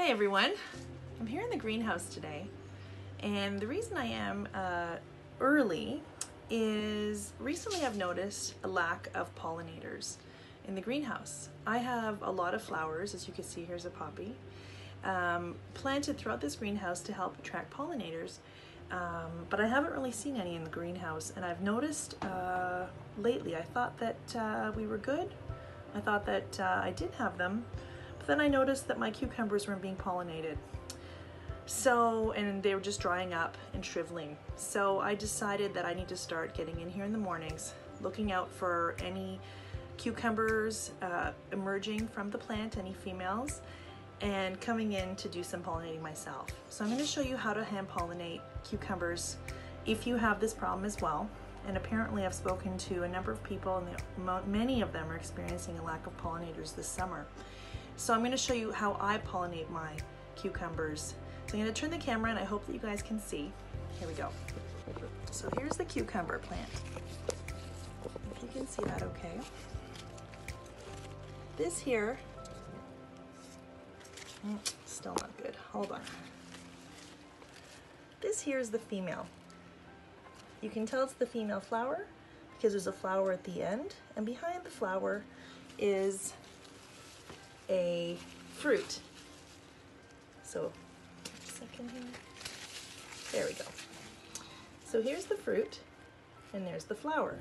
Hey everyone, I'm here in the greenhouse today, and the reason I am early is recently I've noticed a lack of pollinators in the greenhouse. I have a lot of flowers, as you can see. Here's a poppy, planted throughout this greenhouse to help attract pollinators, but I haven't really seen any in the greenhouse, and I've noticed lately, I thought that we were good. I thought that I did have them. But then I noticed that my cucumbers weren't being pollinated. And they were just drying up and shriveling. So I decided that I need to start getting in here in the mornings, looking out for any cucumbers emerging from the plant, any females, and coming in to do some pollinating myself. So I'm going to show you how to hand pollinate cucumbers if you have this problem as well. And apparently I've spoken to a number of people, and many of them are experiencing a lack of pollinators this summer. So I'm going to show you how I pollinate my cucumbers. So I'm going to turn the camera, and I hope that you guys can see. Here we go. So here's the cucumber plant. If you can see that okay. This here, still not good. Hold on. This here is the female. You can tell it's the female flower because there's a flower at the end, and behind the flower is a fruit. So, a second here. There we go. So here's the fruit, and there's the flower.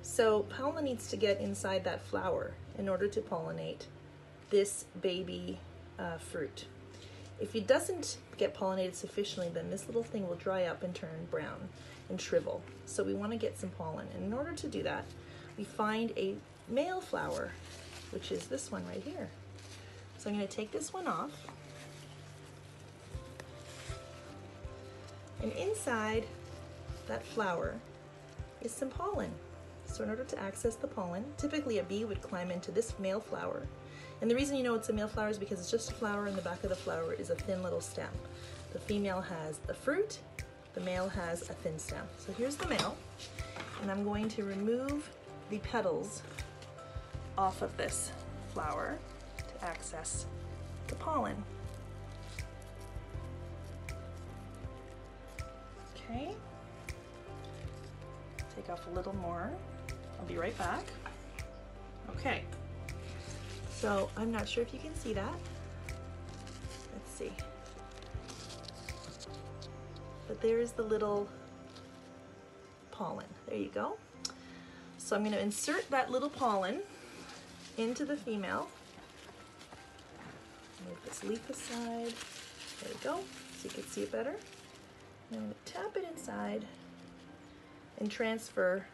So pollen needs to get inside that flower in order to pollinate this baby fruit. If it doesn't get pollinated sufficiently, then this little thing will dry up and turn brown and shrivel. So we want to get some pollen. And in order to do that, we find a male flower, which is this one right here. So I'm going to take this one off. And inside that flower is some pollen. So in order to access the pollen, typically a bee would climb into this male flower. And the reason you know it's a male flower is because it's just a flower, and the back of the flower is a thin little stem. The female has the fruit, the male has a thin stem. So here's the male, and I'm going to remove the petals off of this flower to access the pollen. Okay, take off a little more. I'll be right back. Okay, so I'm not sure if you can see that. Let's see. But there's the little pollen. There you go. So I'm going to insert that little pollen into the female. Move this leaf aside. There we go, so you can see it better. And I'm going to tap it inside and transfer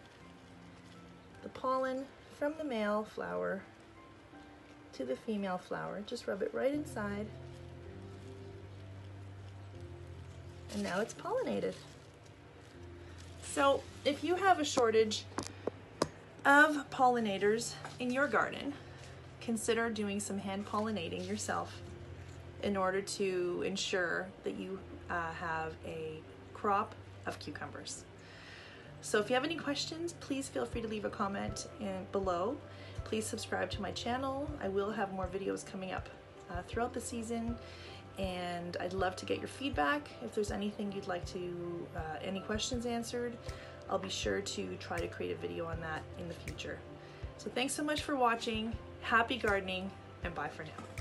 the pollen from the male flower to the female flower. Just rub it right inside. And now it's pollinated. So if you have a shortage of pollinators in your garden, consider doing some hand pollinating yourself in order to ensure that you have a crop of cucumbers. So if you have any questions, please feel free to leave a comment below. Please subscribe to my channel. I will have more videos coming up throughout the season, and I'd love to get your feedback. If there's anything you'd like to, any questions answered, I'll be sure to try to create a video on that in the future. So thanks so much for watching. Happy gardening, and bye for now.